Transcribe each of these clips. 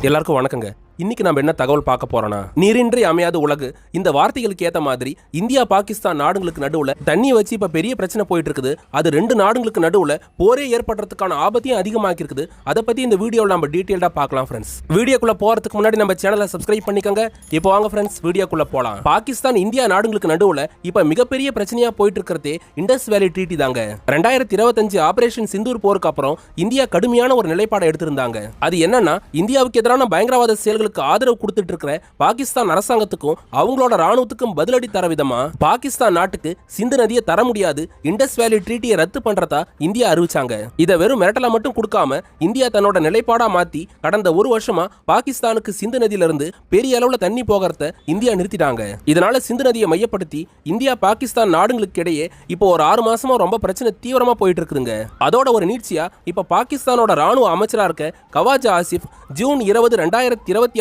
எல்லாருக்கும் வணக்கங்க. இன்னைக்கு நம்ம என்ன தகவல் பார்க்க போறோம்னா, நீரின்றி அமையாத உலகு. இந்த வார்த்தைகளுக்கு ஏத்த மாதிரி இந்தியா பாகிஸ்தான் நாடுகளுக்கு நடுவுல தண்ணி வச்சு இப்ப பெரிய பிரச்சனை போயிட்டு இருக்குது. அது ரெண்டு நாடுகளுக்கு நடுவுல போரே ஏற்படுறதுக்கான ஆபத்தையும் அதிகமாக்கி இருக்குது. அதை பத்தி இந்த வீடியோல நம்ம டீடைல்டா பார்க்கலாம் ஃப்ரெண்ட்ஸ். வீடியோக்குள்ள போறதுக்கு முன்னாடி நம்ம சேனலை சப்ஸ்கிரைப் பண்ணிக்கோங்க. இப்போ வாங்க ஃப்ரெண்ட்ஸ் வீடியோக்குள்ள போலாம். பாகிஸ்தான் இந்தியா நாடுகளுக்கு நடுவுல இப்ப மிகப்பெரிய பிரச்சனையா போயிட்டு இருக்கிறதே இண்டஸ் வேலி ட்ரீட்டி தாங்க. 2025 ஆபரேஷன் சிந்தூர் போருக்கு அப்புறம் இந்தியா கடுமையான ஒரு நிலைப்பாடை எடுத்திருந்தாங்க. அது என்னன்னா, இந்தியாவுக்கு எதிரான பயங்கரவாத செயல்கள் ஆதரவு கொடுத்துட்டு இருக்கிற பாகிஸ்தான் அரசாங்கத்துக்கும் அவங்களோட ராணுவத்துக்கும் பதிலடி தர விதமா பாகிஸ்தான் நாட்டுக்கு சிந்து நதியை தர முடியாது, இண்டஸ் வேலி ட்ரீட்டியை ரத்து பண்றதா இந்தியா அறிவிச்சாங்க. இதை வெறும் மிரட்டலா மட்டும் கொடுக்காம இந்தியா தன்னோட நிலைப்பாடா மாத்தி கடந்த ஒரு வருஷமா பாகிஸ்தானுக்கு சிந்து நதியிலிருந்து பெரிய அளவுல தண்ணி போகிறத இந்தியா நிறுத்திட்டாங்க. இதனால சிந்து நதியை மையப்படுத்தி இந்தியா பாகிஸ்தான் நாடுகளுக்கு இடையே இப்போ ஒரு 6 மாசமா ரொம்ப பிரச்சனை தீவிரமா போயிட்டு இருக்குதுங்க. அதோட ஒரு நீட்சியா இப்ப பாகிஸ்தானோட ராணுவ அமைச்சரா இருக்க கவாஜா ஆசிப் ஜூன் 20, 2026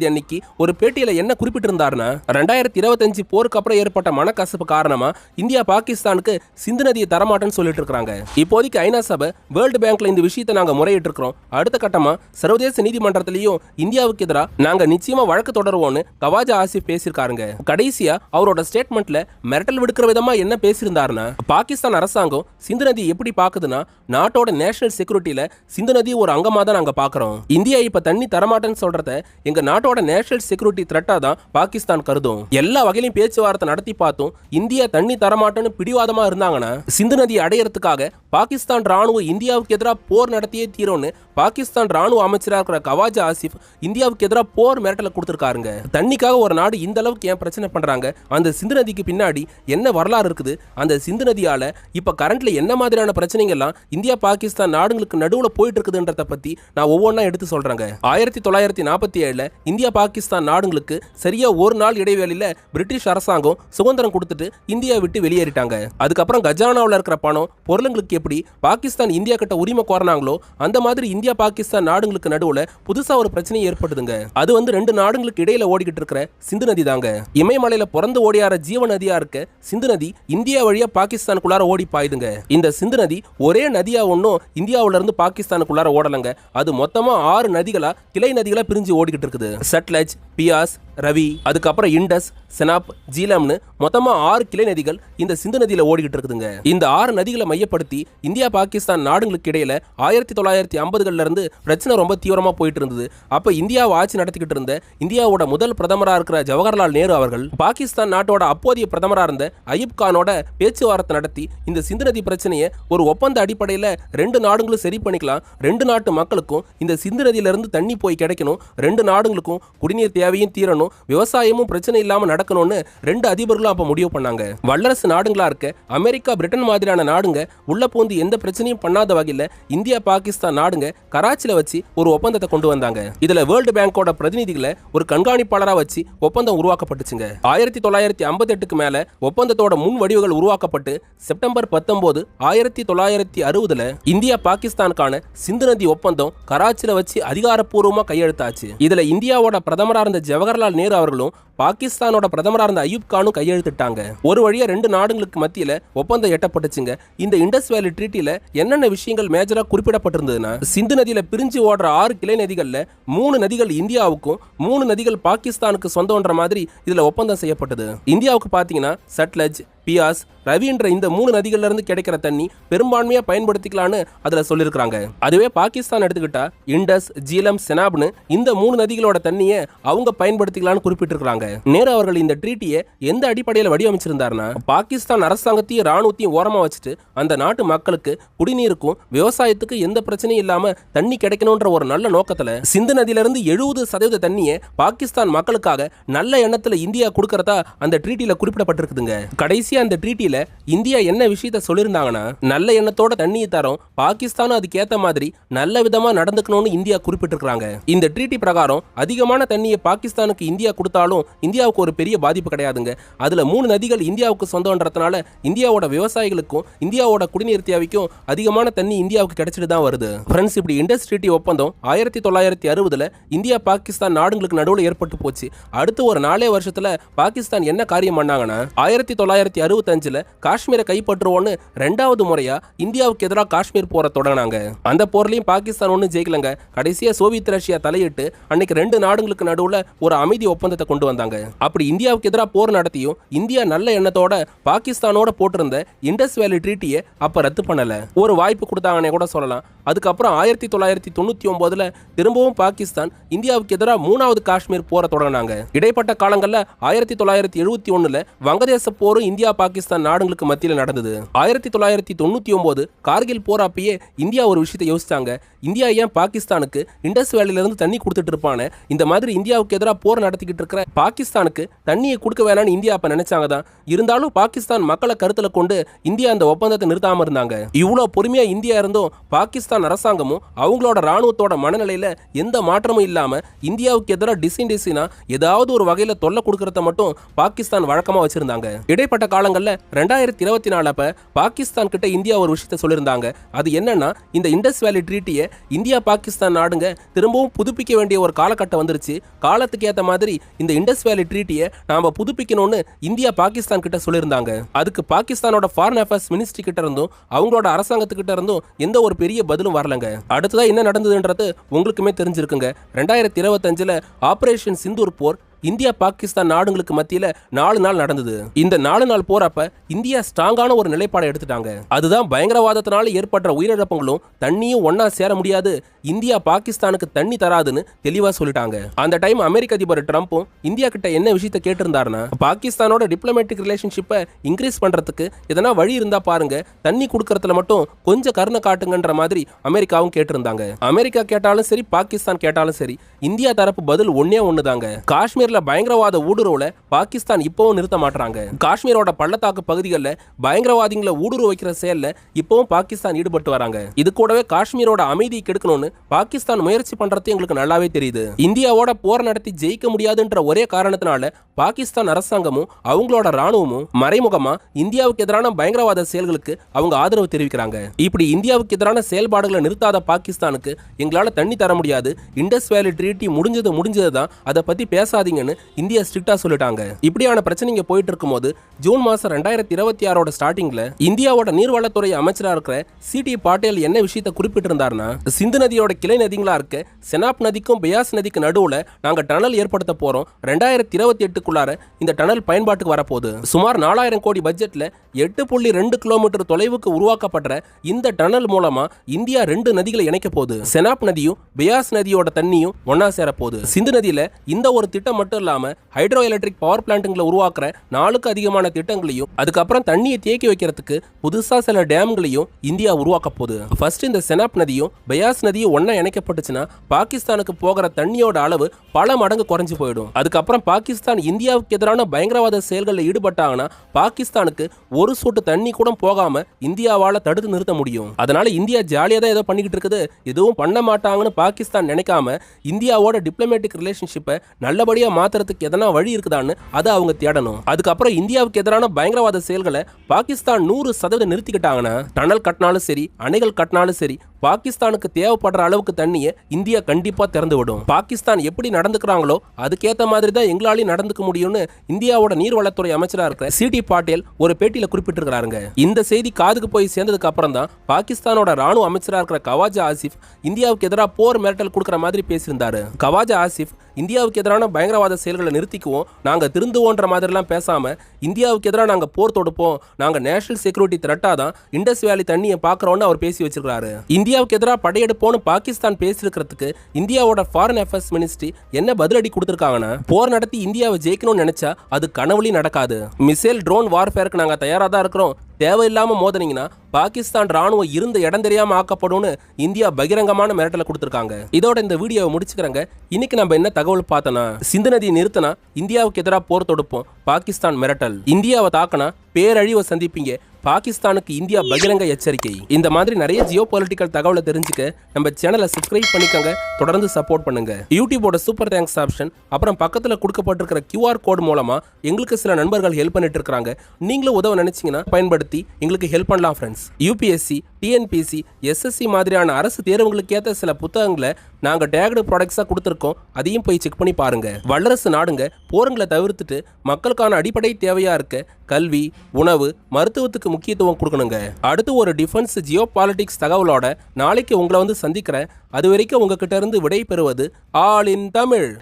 அன்னைக்கு ஒரு பேட்டியில என்ன குறிப்பிட்டிருந்தாருன்னா, 2025 போருக்கு அப்புறம் ஏற்பட்ட மனக்கசப்பு காரணமா இந்தியா பாகிஸ்தானுக்கு சிந்து நதியை தரமாட்டேன்னு சொல்லிட்டு இருக்காங்க. இப்போதைக்கு ஐநா சபை, வேர்ல்டு பேங்க்ல இந்த விஷயத்தை நாங்க முறையிட்டு இருக்கிறோம். அடுத்த கட்டமா சர்வதேச நீதிமன்றத்திலையும் இந்தியாவுக்கு எதிராக நாங்க நிச்சயமா வழக்கு தொடருவோம்னு கவாஜா ஆசிப் பேசியிருக்காருங்க. கடைசியா அவரோட ஸ்டேட்மெண்ட்ல மிரட்டல் விடுக்கிற விதமா என்ன பேசியிருந்தாருன்னா, பாகிஸ்தான் அரசாங்கம் சிந்து நதி எப்படி பாக்குதுன்னா, நாட்டோட நேஷனல் செக்யூரிட்டியில சிந்து நதி ஒரு அங்கமா தான் நாங்க பாக்குறோம். இந்தியா இப்ப தண்ணி தரமாட்டேன்னு சொல்றத எங்க நாட்டோட நேஷனல் செக்யூரிட்டி த்ரெட்டா தான் பாகிஸ்தான் கருதும். எல்லா வகையிலும் பேச்சுவார்த்தை நடத்தி பார்த்தும் இந்தியா தண்ணி தரமாட்டேன்னு பிடிவாதமா இருந்தாங்கன்னா, சிந்து நதியை அடையறதுக்காக பாகிஸ்தான் ராணுவம் இந்தியாவுக்கு எதிராக போர் நடத்தியே தீரும்னு பாகிஸ்தான் ராணுவ அமைச்சராக இருக்கிற கவாஜா ஆசிப் இந்தியாவுக்கு எதிராக போர் மிரட்டலை கொடுத்திருக்காருங்க. தண்ணிக்காக ஒரு நாடு இந்த அளவுக்கு ஏன் பிரச்சனை பண்றாங்க, அந்த சிந்து நதிக்கு பின்னாடி என்ன வரலாறு இருக்குது, அந்த சிந்து நதியால இப்ப கரண்ட்ல என்ன மாதிரியான பிரச்சனைகள்லாம் இந்தியா பாகிஸ்தான் நாடுகளுக்கு நடுவுல போயிட்டு இருக்குதுன்றத பத்தி நான் ஒவ்வொன்றா எடுத்து சொல்றேங்க. 1947 இந்தியா பாகிஸ்தான் நாடுகளுக்கு சரியா ஒரு நாள் இடைவேளையில பிரிட்டிஷ் அரசாங்கம் சுதந்திரம் கொடுத்துட்டு இந்தியா விட்டு வெளியேறிட்டாங்க. அதுக்கப்புறம் கஜானாவில் இருக்கிற பணம் பொருளுங்களுக்கு எப்படி பாகிஸ்தான் இந்தியா கிட்ட உரிமை கோரினாங்களோ அந்த மாதிரி இந்தியா பாகிஸ்தான் நாடுகளுக்கு நடுவுல புதுசா ஒரு பிரச்சனை ஏற்படுதுங்க. அது ரெண்டு நாடுகளுக்கு இடையில ஓடிக்கிட்டு இருக்கிற சிந்து நதி தாங்க. இமயமலையில பிறந்து ஓடியார ஜீவ நதியா இருக்க சிந்து நதி இந்தியா வழியா பாகிஸ்தானுக்குள்ளார ஓடி பாயுதுங்க. இந்த சிந்து நதி ஒரே நதியா ஒன்னும் இந்தியாவில இருந்து பாகிஸ்தானுக்குள்ளார ஓடலங்க. அது மொத்தமா 6 நதிகளா கிளை நதிகளா பிரிஞ்சு ஓடிக்கிட்டு இருக்குது. சட்லஜ், பியாஸ், ரவி, அதுக்கப்புறம் இண்டஸ், செனாப், ஜீலம்னு மொத்தமா 6 கிளை நதிகள் இந்த சிந்து நதியில ஓடிக்கிட்டு இருக்குதுங்க. இந்த 6 நதிகளை மையப்படுத்தி இந்தியா பாகிஸ்தான் நாடுகளுக்கு இடையில 1950கள்ல இருந்து பிரச்சனை ரொம்ப தீவிரமா போயிட்டு இருந்தது. அப்ப இந்தியாவை ஆட்சி நடத்திக்கிட்டு இருந்த இந்தியாவோட முதல் பிரதமரா இருக்கிற ஜவஹர்லால் நேரு அவர்கள் பாகிஸ்தான் நாட்டோட அப்போதைய பிரதமரா இருந்த அயூப் கானோட பேச்சுவார்த்தை நடத்தி இந்த சிந்து நதி பிரச்சனையை ஒரு ஒப்பந்த அடிப்படையில 2 நாடுகளும் சரி பண்ணிக்கலாம், 2 நாட்டு மக்களுக்கும் இந்த சிந்து நதியில இருந்து தண்ணி போய் கிடைக்கணும், 2 நாடுகளுக்கும் குடிநீர் தேவையும் தீரணும், விவசாயமும் பிரச்சனை இல்லாம நடக்கணும்னு 2 அதிபர்களும் அப்ப முடிவு பண்ணாங்க. வல்லரசு நாடுகளா இருக்க அமெரிக்கா, பிரிட்டன் மாதிரியான நாடுங்க உள்ள பூந்து எந்த பிரச்சனையும் பண்ணாத வகையில இந்தியா பாகிஸ்தான் நாடுங்க கராச்சில வச்சு ஒரு ஒப்பந்தத்தை கொண்டு வந்தாங்க. இதுல வேர்ல்டு பேங்கோட பிரதிநிதிகளை ஒரு கண்காணிப்பாளரா வச்சு ஒப்பந்தம் உருவாக்கப்பட்டுச்சுங்க. 1958க்கு மேல ஒப்பந்தத்தோட முன் வடிவுகள் உருவாக்கப்பட்டு செப்டம்பர் 19, 1960 இந்தியா பாகிஸ்தானுக்கான சிந்து நதி ஒப்பந்தம் கராச்சில வச்சு அதிகாரப்பூர்வமா கையெழுத்தாச்சு. இதுல இந்தியாவோட பிரதமரா இருந்த ஜவஹர்லால் நேரு அவர்களும் பாகிஸ்தானோட பிரதமரா இருந்த அயூப் கானும் கையெழுத்திட்டாங்க. ஒரு வழியா 2 நாடுகளுக்கு மத்தியில ஒப்பந்தம் எட்டப்பட்டுச்சுங்க. இந்த இண்டஸ் வேலி ட்ரீட்டில என்னென்ன விஷயங்கள் மேஜரா குறிப்பிடப்பட்டிருந்ததுன்னா, சிந்து நதியில பிரிஞ்சு ஓடுற 6 கிளை நதிகள்ல 3 நதிகள் இந்தியாவுக்கும் 3 நதிகள் பாகிஸ்தானுக்கு சொந்தம்ன்ற மாதிரி இதுல ஒப்பந்தம் செய்யப்பட்டது. இந்தியாவுக்கு பாத்தீங்கன்னா சட்லஜ், பியாஸ், ரவின்ற இந்த 3 நதிகள்ல இருந்து கிடைக்கிற தண்ணி பெரும்பான்மையா பயன்படுத்திக்கலாம்னு அதுல சொல்லியிருக்காங்க. அதுவே பாகிஸ்தான் எடுத்துக்கிட்டா இண்டஸ், ஜீலம், செனாப்னு இந்த 3 நதிகளோட தண்ணியை அவங்க பயன்படுத்திக்கலாம்னு குறிப்பிட்டிருக்காங்க. நேரு அவர்கள் இந்த ட்ரீட்டியை எந்த அடிப்படையில் வடிவமைச்சிருந்தாருன்னா, பாகிஸ்தான் அரசாங்கத்தையும் ராணுவத்தையும் ஓரமா வச்சுட்டு அந்த நாட்டு மக்களுக்கு குடிநீருக்கும் விவசாயத்துக்கு எந்த பிரச்சனையும் இல்லாம தண்ணி கிடைக்கணும்ன்ற ஒரு நல்ல நோக்கத்துல சிந்து நதியில இருந்து 70% தண்ணியை பாகிஸ்தான் மக்களுக்காக நல்ல எண்ணத்துல இந்தியா கொடுக்கறதா அந்த ட்ரீட்டில குறிப்பிடப்பட்டிருக்குதுங்க. கடைசியா அந்த ட்ரீட்டில இந்தியா என்ன விஷயத்தை சொல்லியிருந்தாங்கன்னா, நல்ல எண்ணத்தோட தண்ணியை தரும், பாகிஸ்தானும் அதுக்கு ஏத்த மாதிரி நல்ல விதமா நடந்துக்கணும்னு இந்தியா குறிப்பிட்டிருக்காங்க. இந்த ட்ரீட்டி பிரகாரம் அதிகமான தண்ணியை பாகிஸ்தானுக்கு இந்தியா கொடுத்தாலும் இந்தியாவுக்கு ஒரு பெரிய பாதிப்பு கிடையாதுங்க. அதுல 3 நதிகள் இந்தியாவுக்கு சொந்தம்ன்றதுனால இந்தியாவோட விவசாயிகளுக்கும் இந்தியாவோட குடிநீர் தேவைக்கும் அதிகமான தண்ணி இந்தியாவுக்கு கிடைச்சிட்டு தான் வருது. ஃப்ரெண்ட்ஸ், இப்படி இண்டஸ் ட்ரீட்டி ஒப்பந்தம் 1960 இந்தியா பாகிஸ்தான் நாடுகளுக்கு நடுவில் ஏற்பட்டு போச்சு. அடுத்து ஒரு 4 வருஷத்துல பாகிஸ்தான் என்ன காரியம் பண்ணாங்கன்னா 1965 காஷ்மீரை கைப்பற்றுவோன்னு 2வது முறையா இந்தியாவுக்கு எதிராக காஷ்மீர் போரை தொடங்கினாங்க. அந்த போர்லையும் பாகிஸ்தான் ஒன்றும் ஜெயிக்கலங்க. கடைசியா சோவியத் ரஷ்யா தலையிட்டு அன்னைக்கு 2 நாடுகளுக்கு நடுவில் ஒரு அமைதி ஒப்பந்தத்தை கொண்டு வந்தாங்க. அப்படி இந்தியாவுக்கு எதிராக போர் நடத்தியும் இந்தியா நல்ல எண்ணத்தோட பாகிஸ்தானோட போட்டிருந்த இண்டஸ் வேலி ட்ரீட்டியை அப்ப ரத்து பண்ணல. ஒரு வாய்ப்பு கொடுத்தாங்கன்னே கூட சொல்லலாம். அதுக்கப்புறம் 1999 திரும்பவும் பாகிஸ்தான் இந்தியாவுக்கு எதிராக 3வது காஷ்மீர் போரை தொடங்கினாங்க. இடைப்பட்ட காலங்களில் 1971 வங்கதேச போரும் இந்தியா பாகிஸ்தான் நாடுகளுக்கு மத்தியில் நடந்தது. 1999 கார்கில் போர் அப்பயே இந்தியா ஒரு விஷயத்தை யோசிச்சாங்க. இந்தியா ஏன் பாகிஸ்தானுக்கு இண்டஸ் வேலியிலிருந்து தண்ணி கொடுத்துட்டு இருப்பானே, இந்த மாதிரி இந்தியாவுக்கு எதிராக போர் நடத்திக்கிட்டு இருக்கிற பாகிஸ்தானுக்கு தண்ணியை கொடுக்க வேணாம்னு இந்தியா அப்ப நினைச்சாங்க தான். இருந்தாலும் பாகிஸ்தான் மக்களை கருத்துல கொண்டு இந்தியா அந்த ஒப்பந்தத்தை நிறுத்தாம இருந்தாங்க. இவ்வளவு பொறுமையா இந்தியா இருந்தும் பாகிஸ்தான் அரசாங்கமும் அவங்களோட ராணுவத்தோட மனநிலையில எந்த மாற்றமும் இல்லாம இந்தியாவுக்கு எதிராக டிசினா ஏதாவது ஒரு வகையில தொல்லை கொடுக்கறத மட்டும் பாகிஸ்தான் வழக்கமா வச்சிருந்தாங்க. இடைப்பட்ட காலங்கள்ல 2024 அப்ப பாகிஸ்தான் கிட்ட இந்தியா ஒரு விஷயத்தை சொல்லியிருந்தாங்க. அது என்னன்னா, இந்த இண்டஸ் வேலி ட்ரீட்டியை இந்தியா பாகிஸ்தான் நாடுங்க திரும்பவும் புதுப்பிக்க வேண்டிய ஒரு காலகட்டம் வந்துருச்சு. காலத்துக்கு ஏற்ற மாதிரி இந்த இண்டஸ் வேலி ட்ரீட்டியை நாம புதுப்பிக்கணும்னு இந்தியா பாகிஸ்தான் கிட்ட சொல்லியிருந்தாங்க. அதுக்கு பாகிஸ்தானோட ஃபாரின் அஃபேர்ஸ் மினிஸ்ட்ரி கிட்ட இருந்தும் அவங்களோட அரசாங்கத்துக்கிட்ட இருந்தும் எந்த ஒரு பெரிய பதிலும் வரலங்க. அடுத்ததா என்ன நடந்ததுன்றது உங்களுக்குமே தெரிஞ்சிருக்குங்க. 2025 ஆபரேஷன் சிந்தூர் போர் இந்தியா பாகிஸ்தான் நாடுகளுக்கு மத்தியில 4 நாள் நடந்தது. இந்த 4 நாள் போறப்ப இந்தியா ஸ்ட்ராங்கான ஒரு நிலைப்பாடை எடுத்துட்டாங்க. அதுதான் பயங்கரவாதத்தினால ஏற்பட்ட உயிரிழப்புகளும் தண்ணியும் ஒன்னா சேர முடியாது, இந்தியா பாகிஸ்தானுக்கு தண்ணி தராதுன்னு தெளிவா சொல்லிட்டாங்க. அந்த டைம் அமெரிக்க அதிபர் ட்ரம்ப்பும் இந்தியா கிட்ட என்ன விஷயத்தை கேட்டிருந்தாருன்னா, பாகிஸ்தானோட டிப்ளமேட்டிக் ரிலேஷன்ஷிப்பை இன்க்ரீஸ் பண்றதுக்கு எதனா வழி இருந்தா பாருங்க, தண்ணி கொடுக்கறதுல மட்டும் கொஞ்சம் கருணை காட்டுங்கன்ற மாதிரி அமெரிக்காவும் கேட்டிருந்தாங்க. அமெரிக்கா கேட்டாலும் சரி, பாகிஸ்தான் கேட்டாலும் சரி, இந்தியா தரப்பு பதில் ஒண்ணுதாங்க. காஷ்மீர் பயங்கரவாத ஊடுருவல பாகிஸ்தான் இப்பவும் நிறுத்த மாட்டாங்க. காஷ்மீரோட பள்ளத்தாக்கு பகுதிகளில் பயங்கரவாதிகளை ஊடுருவ வைக்கிற செயல்ல இப்பவும் பாகிஸ்தான் ஈடுபட்டு வராங்க. இது கூடவே காஷ்மீரோட அமைதியை கெடுக்கணும்னு பாகிஸ்தான் முயற்சி பண்றது எங்களுக்கு நல்லாவே தெரியுது. இந்தியாவோட போர் நடத்தி ஜெயிக்க முடியாதுன்ற ஒரே காரணத்தினால பாகிஸ்தான் அரசாங்கமும் அவங்களோட ராணுவமும் மறைமுகமா இந்தியாவுக்கு எதிரான பயங்கரவாத செயல்களுக்கு அவங்க ஆதரவு தெரிவிக்கிறாங்க. இப்படி இந்தியாவுக்கு எதிரான செயல்பாடுகளை நிறுத்தாத பாகிஸ்தானுக்கு எங்களால தண்ணி தர முடியாது, இண்டஸ் வேலி ட்ரீட்டி முடிஞ்சது தான், அதை பத்தி பேசாதீங்க இந்தியா ஸ்ட்ரிக்ட்டா சொல்லிட்டாங்க. இப்படியான பிரச்சனைங்க போயிட்டு இருக்கும்போது ஜூன் மாசம் 2026 ஸ்டார்டிங்ல இந்தியாவோட நீர்வளத்துறை அமைச்சரா இருக்கிற சிடி பாட்டேல் என்ன விஷயத்தை குறிப்பிட்டிருந்தாருன்னா, சிந்து நதியோட கிளை நதிகளா இருக்க செனாப் நதிக்கும் பியாஸ் நதிக்கு நடுவுல நாங்க டனல் ஏற்படுத்த போறோம். 2028க்குள்ளார இந்த டனல் பயன்பாட்டுக்கு வரப்போகுது. சுமார் 4000 கோடி பட்ஜெட்ல 8.2 கிலோமீட்டர் தொலைவுக்கு உருவாக்கப்படுற இந்த டனல் மூலமா இந்தியா 2 நதிகளை இணைக்க போகுது. செனாப் நதியும் பியாஸ் நதியோட தண்ணியும் ஒன்னா சேர போகுது. சிந்து நதியில இந்த ஒரு திட்டம் மட்டும் இல்லாம ஹைட்ரோ எலக்ட்ரிக் பவர் பிளான்ட்களை உருவாக்குற 4க்கு அதிகமான திட்டங்களையும் அதுக்கப்புறம் தண்ணியை தேக்கி வைக்கிறதுக்கு புதுசா சில டேம்களையும் இந்தியா உருவாக்க போகுது. ஃபர்ஸ்ட் இந்த செனாப் நதியும் பயாஸ் நதியும் ஒன்னா இணைக்கப்பட்டுச்சுன்னா பாகிஸ்தானுக்கு போகிற தண்ணியோட அளவு பல மடங்கு குறைஞ்சு போயிடும். அதுக்கப்புறம் பாகிஸ்தான் இந்தியாவுக்கு எதிரான பயங்கரவாத செயல்களில் ஈடுபட்டாங்கன்னா பாகிஸ்தானுக்கு ஒரு சொட்டு தண்ணி கூட போகாம இந்தியாவால தடுத்து நிறுத்த முடியும். அதனால இந்தியா ஜாலியா தான் ஏதோ பண்ணிக்கிட்டு இருக்குது, எதுவும் பண்ண மாட்டாங்கன்னு பாகிஸ்தான் நினைக்காம இந்தியாவோட டிப்ளமேட்டிக் ரிலேஷன்ஷிப்பை நல்லபடியா மாத்துறதுக்கு எதனா வழி இருக்குதான்னு அதை அவங்க தேடணும். அதுக்கப்புறம் இந்தியாவுக்கு எதிரான பயங்கரவாத செயல்களை பாகிஸ்தான் 100% நிறுத்திக்கிட்டாங்கன்னா டனல் கட்டினாலும் சரி, அணைகள் கட்டினாலும் சரி, பாகிஸ்தானுக்கு தேவைப்படுற அளவுக்கு தண்ணியை இந்தியா கண்டிப்பா திறந்து விடும். பாகிஸ்தான் எப்படி நடந்துக்கிறாங்களோ அதுக்கேற்ற மாதிரி தான் எங்களாலையும் நடந்துக்க முடியும்னு இந்தியாவோட நீர்வளத்துறை அமைச்சரா இருக்கிற சிடி பாட்டேல் ஒரு பேட்டியில குறிப்பிட்டிருக்கிறாருங்க. இந்த செய்தி காதுக்கு போய் சேர்ந்ததுக்கு அப்புறம் தான் பாகிஸ்தானோட ராணுவ அமைச்சரா இருக்கிற கவாஜா ஆசிஃப் இந்தியாவுக்கு எதிராக போர் மிரட்டல் கொடுக்குற மாதிரி பேசியிருந்தாரு. கவாஜா ஆசிஃப் இந்தியாவுக்கு எதிரான பயங்கரவாத செயல்களை நிறுத்திக்குவோம், நாங்க திருந்துவோன்ற மாதிரிலாம் பேசாம இந்தியாவுக்கு எதிராக நாங்க போர் தொடுப்போம், நாங்க நேஷனல் செக்யூரிட்டி த்ரெட்டா தான் இண்டஸ் வேலி தண்ணியை பார்க்கறோம்னு அவர் பேசி வச்சிருக்காரு. இந்தியாவுக்கு எதிராக படையெடுப்போன்னு பாகிஸ்தான் பேசியிருக்கிறதுக்கு இந்தியாவோட ஃபாரின் அஃபேர்ஸ் மினிஸ்ட்ரி என்ன பதிலடி கொடுத்திருக்காங்கன்னா, போர் நடத்தி இந்தியாவை ஜெயிக்கணும்னு நினைச்சா அது கனவுலையும் நடக்காது. மிசைல் ட்ரோன் வார்ஃபேருக்கு நாங்க தயாரா தான் இருக்கிறோம், தேவையில்லாம மோதனீங்கன்னா பாகிஸ்தான் ராணுவம் இருந்த இடம் தெரியாம ஆக்கப்படும்னு இந்தியா பகிரங்கமான மிரட்டலை கொடுத்திருக்காங்க. இதோட இந்த வீடியோவை முடிச்சுக்கிறேங்க. இன்னைக்கு நம்ம என்ன தகவல் பார்த்தோன்னா, சிந்து நதியை நிறுத்தினா இந்தியாவுக்கு எதிராக போர் தொடுப்போம், பாகிஸ்தான் மிரட்டல், இந்தியாவை தாக்கினா பேரழிவை சந்திப்பீங்க, பாகிஸ்தானுக்கு இந்தியா பகிரங்க எச்சரிக்கை. இந்த மாதிரி நிறைய ஜியோ பொலிட்டிக்கல் தகவலை தெரிஞ்சுக்க நம்ம சேனலை சப்ஸ்கிரைப் பண்ணிக்கோங்க. தொடர்ந்து சப்போர்ட் பண்ணுங்க. யூடியூபோட சூப்பர் தேங்க்ஸ் ஆப்ஷன் அப்புறம் பக்கத்துல கொடுக்கப்பட்டிருக்கிற QR கோட் மூலமா எங்களுக்கு சில நண்பர்கள் ஹெல்ப் பண்ணிட்டு இருக்காங்க. நீங்களும் உதவ நினைச்சீங்கன்னா பயன்படுத்தி எங்களுக்கு ஹெல்ப் பண்ணலாம் ஃப்ரெண்ட்ஸ். UPSC, TNPC, SSC மாதிரியான அரசு தேர்வுகளுக்கு ஏற்ற சில புத்தகங்களை நாங்க டேக்டு ப்ராடக்ட்ஸா கொடுத்துருக்கோம். அதையும் போய் செக் பண்ணி பாருங்க. வல்லரசு நாடுங்க போருங்களை தவிர்த்துட்டு மக்களுக்கான அடிப்படை தேவையா இருக்க கல்வி, உணவு, மருத்துவத்துக்கு முக்கியத்துவம் கொடுக்கணுங்க. அடுத்து ஒரு டிஃபென்ஸ் ஜியோ பாலிடிக்ஸ் தகவலோட நாளைக்கு உங்களை வந்து சந்திக்கிறேன். அது வரைக்கும் உங்ககிட்ட இருந்து விடை பெறுவது ஆல் இன் தமிழ்.